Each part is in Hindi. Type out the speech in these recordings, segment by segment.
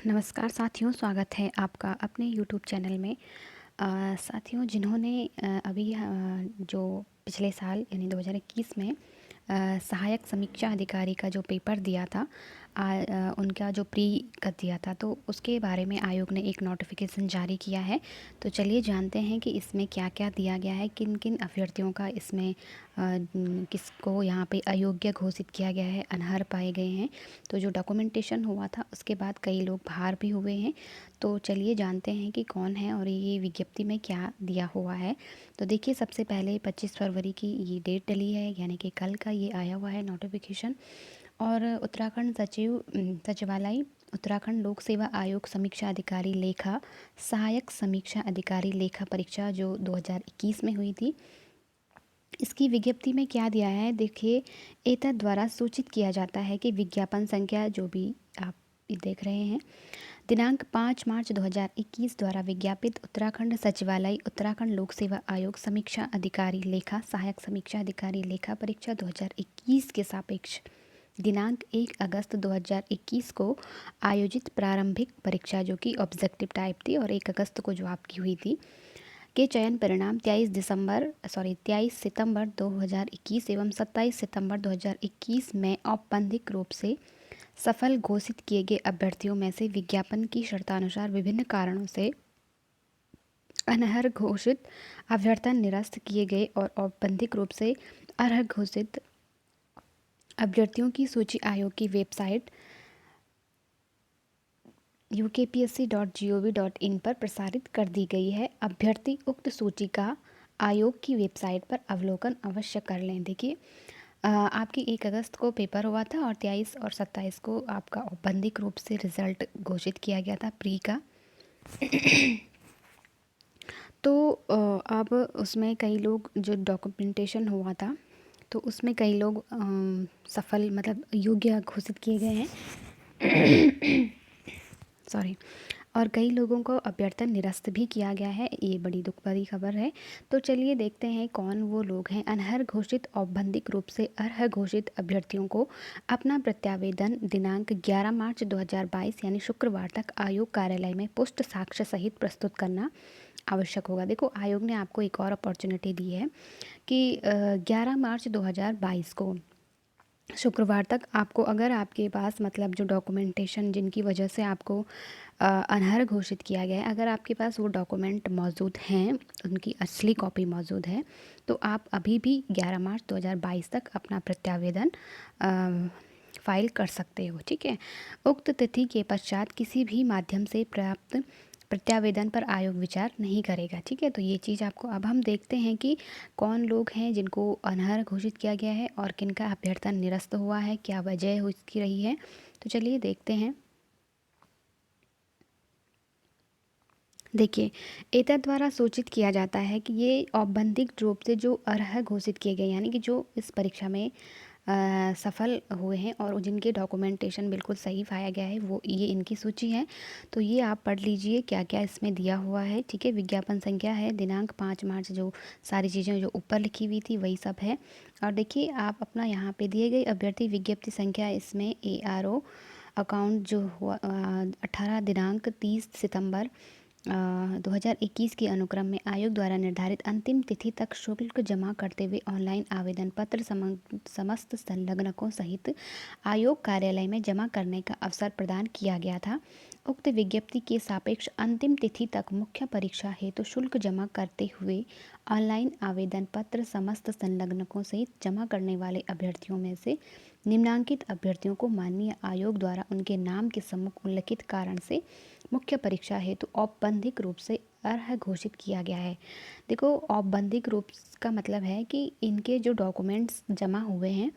नमस्कार साथियों, स्वागत है आपका अपने यूट्यूब चैनल में। साथियों, जिन्होंने अभी जो पिछले साल यानी 2021 में सहायक समीक्षा अधिकारी का जो पेपर दिया था, उनका जो प्री कर दिया था, तो उसके बारे में आयोग ने एक नोटिफिकेशन जारी किया है। तो चलिए जानते हैं कि इसमें क्या क्या दिया गया है, किन किन अभ्यर्थियों का इसमें किसको यहाँ पे अयोग्य घोषित किया गया है, अनर्ह पाए गए हैं। तो जो डॉक्यूमेंटेशन हुआ था उसके बाद कई लोग बाहर भी हुए हैं। तो चलिए जानते हैं कि कौन है और ये विज्ञप्ति में क्या दिया हुआ है। तो देखिए, सबसे पहले 25 फरवरी की ये डेट डली है, यानी कि कल का ये आया हुआ है नोटिफिकेशन। और उत्तराखंड सचिवालय, उत्तराखंड लोक सेवा आयोग समीक्षा अधिकारी लेखा, सहायक समीक्षा अधिकारी लेखा परीक्षा जो 2021 में हुई थी, इसकी विज्ञप्ति में क्या दिया है देखिए। एतद द्वारा सूचित किया जाता है कि विज्ञापन संख्या जो भी आप देख रहे हैं, दिनांक 5 मार्च 2021 द्वारा विज्ञापित उत्तराखंड सचिवालय उत्तराखंड लोक सेवा आयोग समीक्षा अधिकारी लेखा सहायक समीक्षा अधिकारी लेखा परीक्षा 2021 के सापेक्ष दिनांक 1 अगस्त 2021 को आयोजित प्रारंभिक परीक्षा जो कि ऑब्जेक्टिव टाइप थी और 1 अगस्त को जो आपकी हुई थी, के चयन परिणाम 23 सितंबर 2021 एवं 27 सितंबर 2021 में औपबंधिक रूप से सफल घोषित किए गए अभ्यर्थियों में से विज्ञापन की शर्तानुसार विभिन्न कारणों से अनर्ह घोषित अभ्यर्थी निरस्त किए गए और औपबंधिक रूप से अर्ह घोषित अभ्यर्थियों की सूची आयोग की वेबसाइट ukpsc.gov.in पर प्रसारित कर दी गई है। अभ्यर्थी उक्त सूची का आयोग की वेबसाइट पर अवलोकन अवश्य कर लें। देखिए, आपकी 1 अगस्त को पेपर हुआ था और 23 और 27 को आपका औपबंधिक रूप से रिज़ल्ट घोषित किया गया था प्री का। तो अब उसमें कई लोग जो डॉक्यूमेंटेशन हुआ था, तो उसमें कई लोग सफल मतलब योग्य घोषित किए गए हैं। सॉरी। और कई लोगों को अभ्यर्थन निरस्त भी किया गया है। ये बड़ी दुख भरी खबर है। तो चलिए देखते हैं कौन वो लोग हैं। अनर्ह घोषित औपबंधिक रूप से अर्ह घोषित अभ्यर्थियों को अपना प्रत्यावेदन दिनांक 11 मार्च 2022 यानी शुक्रवार तक आयोग कार्यालय में पुष्ट साक्ष्य सहित प्रस्तुत करना आवश्यक होगा। देखो, आयोग ने आपको एक और अपॉर्चुनिटी दी है कि 11 मार्च 2022 को शुक्रवार तक आपको, अगर आपके पास मतलब जो डॉक्यूमेंटेशन जिनकी वजह से आपको अनर्ह घोषित किया गया है, अगर आपके पास वो डॉक्यूमेंट मौजूद हैं, उनकी असली कॉपी मौजूद है, तो आप अभी भी 11 मार्च 2022 तक अपना प्रत्यावेदन फाइल कर सकते हो। ठीक है। उक्त तिथि के पश्चात किसी भी माध्यम से प्राप्त प्रत्यावेदन पर आयोग विचार नहीं करेगा। ठीक है। तो ये चीज़ आपको, अब हम देखते हैं कि कौन लोग हैं जिनको अनर्ह घोषित किया गया है और किनका अभ्यर्थन निरस्त हुआ है, क्या वजह उसकी रही है। तो चलिए देखते हैं। देखिए, एतद द्वारा सूचित किया जाता है कि ये औपबंधिक रूप से जो अर्ह घोषित किए गए, यानी कि जो इस परीक्षा में सफल हुए हैं और जिनके डॉक्यूमेंटेशन बिल्कुल सही पाया गया है, वो ये इनकी सूची है। तो ये आप पढ़ लीजिए क्या क्या इसमें दिया हुआ है। ठीक है। विज्ञापन संख्या है दिनांक 5 मार्च, जो सारी चीज़ें जो ऊपर लिखी हुई थी वही सब है। और देखिए, आप अपना यहाँ पे दिए गए अभ्यर्थी विज्ञप्ति संख्या, इसमें ARO अकाउंट जो हुआ 18 दिनांक 30 सितंबर 2021 के अनुक्रम में आयोग द्वारा निर्धारित अंतिम तिथि तक शुल्क जमा करते हुए ऑनलाइन आवेदन पत्र समस्त संलग्नकों सहित आयोग कार्यालय में जमा करने का अवसर प्रदान किया गया था। उक्त विज्ञप्ति के सापेक्ष अंतिम तिथि तक मुख्य परीक्षा हेतु शुल्क जमा करते हुए ऑनलाइन आवेदन पत्र समस्त संलग्नकों सहित जमा करने वाले अभ्यर्थियों में से निम्नांकित अभ्यर्थियों को माननीय आयोग द्वारा उनके नाम के सम्मुख उल्लिखित कारण से मुख्य परीक्षा हेतु औपबंधिक रूप से अर्ह घोषित किया गया है। देखो, औपबंधिक रूप का मतलब है कि इनके जो डॉक्यूमेंट्स जमा हुए हैं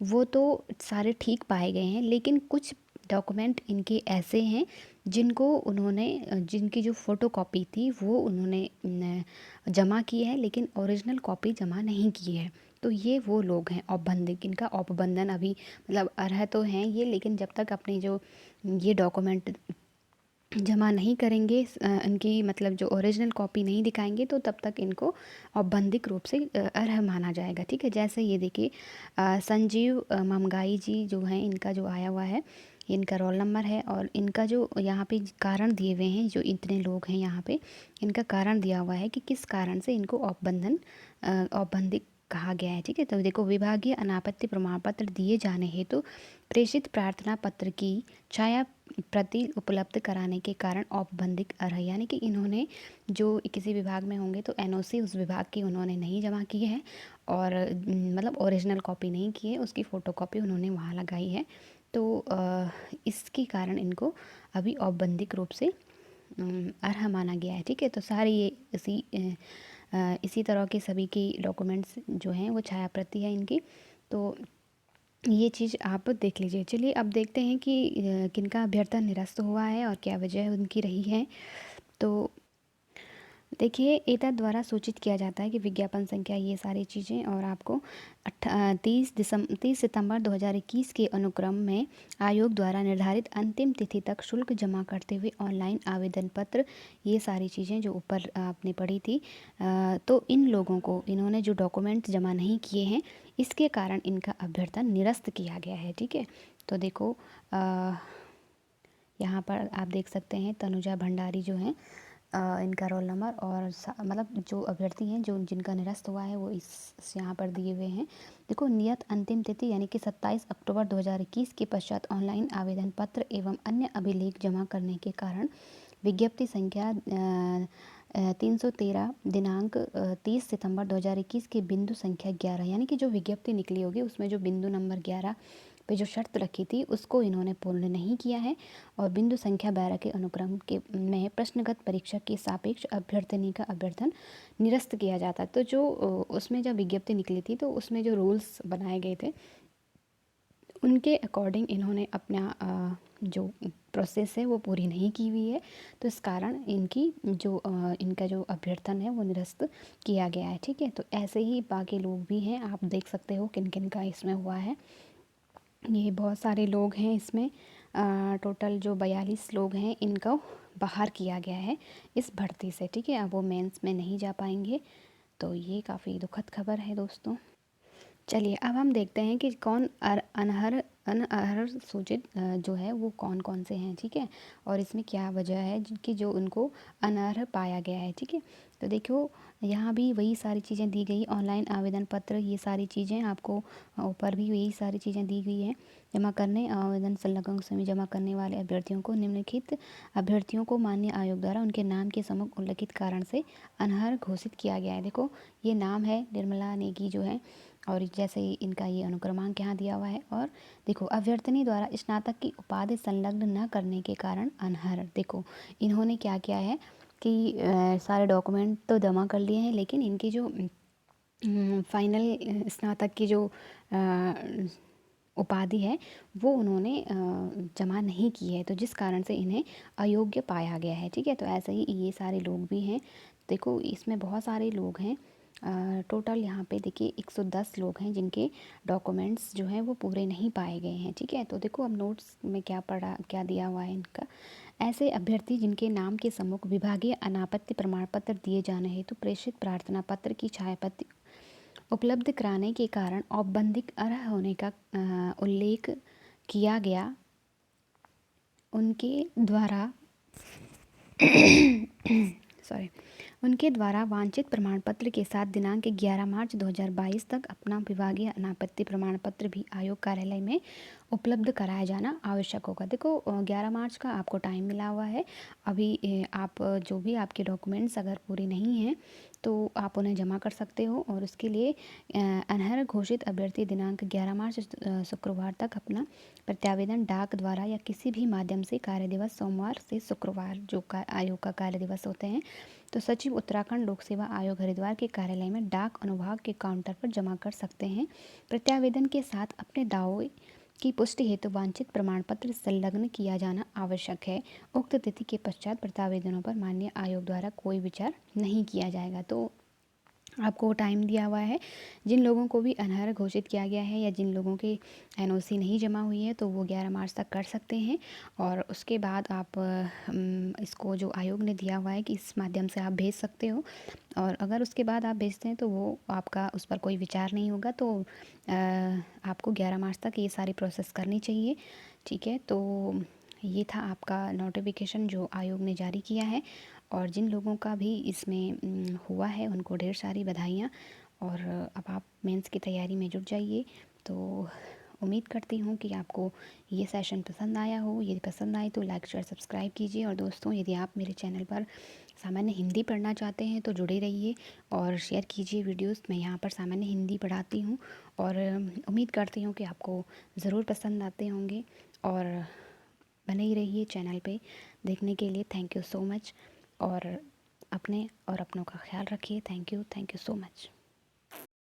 वो तो सारे ठीक पाए गए हैं, लेकिन कुछ डॉक्यूमेंट इनके ऐसे हैं जिनको उन्होंने, जिनकी जो फ़ोटोकॉपी थी वो उन्होंने जमा की है, लेकिन ओरिजिनल कॉपी जमा नहीं की है। तो ये वो लोग हैं औपबंधिक, इनका औपबंधन अभी मतलब अर्ह तो हैं ये, लेकिन जब तक अपनी जो ये डॉक्यूमेंट जमा नहीं करेंगे, इनकी मतलब जो ओरिजिनल कॉपी नहीं दिखाएंगे, तो तब तक इनको औपबंधिक रूप से अर्ह माना जाएगा। ठीक है। जैसे ये देखिए, संजीव ममगाई जी जो हैं, इनका जो आया हुआ है, ये इनका रोल नंबर है और इनका जो यहाँ पे कारण दिए हुए हैं, जो इतने लोग हैं यहाँ पे, इनका कारण दिया हुआ है कि किस कारण से इनको औपबंधिक कहा गया है। ठीक है, तो देखो, विभागीय अनापत्ति प्रमाण पत्र दिए जाने हेतु प्रेषित प्रार्थना पत्र की छाया प्रति उपलब्ध कराने के कारण औपबंधिक अर्ह, यानी कि इन्होंने जो किसी विभाग में होंगे तो एनओसी उस विभाग की उन्होंने नहीं जमा की है और मतलब ओरिजिनल कॉपी नहीं की है, उसकी फ़ोटोकॉपी उन्होंने वहाँ लगाई है। तो इसके कारण इनको अभी औपबंधिक रूप से अर्ह माना गया है। ठीक है, तो सारे ये इसी तरह के सभी की डॉक्यूमेंट्स जो हैं वो छाया प्रति है इनकी। तो ये चीज़ आप देख लीजिए। चलिए अब देखते हैं कि किनका अभ्यर्थन निरस्त हुआ है और क्या वजह उनकी रही है। तो देखिए, एतद द्वारा सूचित किया जाता है कि विज्ञापन संख्या, ये सारी चीज़ें, और आपको 30 सितंबर 2021 के अनुक्रम में आयोग द्वारा निर्धारित अंतिम तिथि तक शुल्क जमा करते हुए ऑनलाइन आवेदन पत्र, ये सारी चीज़ें जो ऊपर आपने पढ़ी थी। तो इन लोगों को, इन्होंने जो डॉक्यूमेंट्स जमा नहीं किए हैं, इसके कारण इनका अभ्यर्थन निरस्त किया गया है। ठीक है, तो देखो यहाँ पर आप देख सकते हैं तनुजा भंडारी जो हैं, इनका रोल नंबर और मतलब जो अभ्यर्थी हैं जो जिनका निरस्त हुआ है वो इस यहाँ पर दिए हुए हैं। देखो, नियत अंतिम तिथि यानी कि 27 अक्टूबर 2021 के पश्चात ऑनलाइन आवेदन पत्र एवं अन्य अभिलेख जमा करने के कारण विज्ञप्ति संख्या 313 दिनांक 30 सितंबर 2021 के बिंदु संख्या 11, यानी कि जो विज्ञप्ति निकली होगी उसमें जो बिंदु नंबर 11 पे जो शर्त रखी थी उसको इन्होंने पूर्ण नहीं किया है और बिंदु संख्या 12 के अनुक्रम के में प्रश्नगत परीक्षा के सापेक्ष अभ्यर्थनी का अभ्यर्थन निरस्त किया जाता है। तो जो उसमें जब विज्ञप्ति निकली थी तो उसमें जो रूल्स बनाए गए थे उनके अकॉर्डिंग इन्होंने अपना जो प्रोसेस है वो पूरी नहीं की हुई है, तो इस कारण इनकी जो इनका जो अभ्यर्थन है वो निरस्त किया गया है। ठीक है, तो ऐसे ही बाकी लोग भी हैं, आप देख सकते हो किन किन का इसमें हुआ है। ये बहुत सारे लोग हैं इसमें, टोटल जो 42 लोग हैं इनको बाहर किया गया है इस भर्ती से। ठीक है, अब वो मेंस में नहीं जा पाएंगे, तो ये काफ़ी दुखद खबर है दोस्तों। चलिए अब हम देखते हैं कि कौन अनर्ह सूचित जो है वो कौन कौन से हैं। ठीक है, और इसमें क्या वजह है कि जो उनको अनर्ह पाया गया है। ठीक है, तो देखो यहाँ भी वही सारी चीज़ें दी गई, ऑनलाइन आवेदन पत्र, ये सारी चीज़ें आपको ऊपर भी वही सारी चीज़ें दी गई हैं। जमा करने आवेदन संलग्न समय जमा करने वाले अभ्यर्थियों को, निम्नलिखित अभ्यर्थियों को मान्य आयोग द्वारा उनके नाम के सम्मुख उल्लिखित कारण से अनर्ह घोषित किया गया है। देखो, ये नाम है निर्मला नेगी जो है, और जैसे ही इनका ये अनुक्रमांक यहाँ दिया हुआ है। और देखो, अभ्यर्थनी द्वारा स्नातक की उपाधि संलग्न न करने के कारण अनर्ह। देखो, इन्होंने क्या किया है कि सारे डॉक्यूमेंट तो जमा कर लिए हैं, लेकिन इनकी जो फाइनल स्नातक की जो उपाधि है वो उन्होंने जमा नहीं की है, तो जिस कारण से इन्हें अयोग्य पाया गया है। ठीक है, तो ऐसे ही ये सारे लोग भी हैं। देखो, इसमें बहुत सारे लोग हैं, टोटल यहाँ पे देखिए 110 लोग हैं जिनके डॉक्यूमेंट्स जो हैं वो पूरे नहीं पाए गए हैं। ठीक है, तो देखो अब नोट्स में क्या दिया हुआ है इनका। ऐसे अभ्यर्थी जिनके नाम के सम्मुख विभागीय अनापत्ति प्रमाण पत्र दिए जाने हेतु प्रेषित प्रार्थना पत्र की छायाप्रति उपलब्ध कराने के कारण औपबंधिक अर्ह होने का उल्लेख किया गया, उनके द्वारा सॉरी उनके द्वारा वांछित प्रमाण पत्र के साथ दिनांक 11 मार्च 2022 तक अपना विभागीय अनापत्ति प्रमाण पत्र भी आयोग कार्यालय में उपलब्ध कराया जाना आवश्यक होगा। देखो, 11 मार्च का आपको टाइम मिला हुआ है। अभी आप जो भी आपके डॉक्यूमेंट्स अगर पूरे नहीं हैं तो आप उन्हें जमा कर सकते हो, और उसके लिए अनर्ह घोषित अभ्यर्थी दिनांक 11 मार्च शुक्रवार तक अपना प्रत्यावेदन डाक द्वारा या किसी भी माध्यम से कार्य दिवस सोमवार से शुक्रवार जो आयोग का कार्य दिवस होते हैं, तो सचिव उत्तराखंड लोक सेवा आयोग हरिद्वार के कार्यालय में डाक अनुभाग के काउंटर पर जमा कर सकते हैं। प्रत्यावेदन के साथ अपने दावे की पुष्टि हेतु वांछित प्रमाण पत्र संलग्न किया जाना आवश्यक है। उक्त तिथि के पश्चात प्रत्यावेदनों पर माननीय आयोग द्वारा कोई विचार नहीं किया जाएगा। तो आपको टाइम दिया हुआ है। जिन लोगों को भी अनर्ह घोषित किया गया है या जिन लोगों की एनओसी नहीं जमा हुई है तो वो 11 मार्च तक कर सकते हैं, और उसके बाद आप इसको जो आयोग ने दिया हुआ है कि इस माध्यम से आप भेज सकते हो, और अगर उसके बाद आप भेजते हैं तो वो आपका उस पर कोई विचार नहीं होगा। तो आपको 11 मार्च तक ये सारी प्रोसेस करनी चाहिए। ठीक है, तो ये था आपका नोटिफिकेशन जो आयोग ने जारी किया है, और जिन लोगों का भी इसमें हुआ है उनको ढेर सारी बधाइयाँ। और अब आप मेंस की तैयारी में जुट जाइए। तो उम्मीद करती हूँ कि आपको ये सेशन पसंद आया हो। यदि पसंद आए तो लाइक शेयर सब्सक्राइब कीजिए। और दोस्तों, यदि आप मेरे चैनल पर सामान्य हिंदी पढ़ना चाहते हैं तो जुड़े रहिए और शेयर कीजिए वीडियोस। मैं यहाँ पर सामान्य हिंदी पढ़ाती हूँ, और उम्मीद करती हूँ कि आपको ज़रूर पसंद आते होंगे। और बने ही रहिए चैनल पे देखने के लिए। Thank you so much. और अपने और अपनों का ख्याल रखिए। Thank you so much.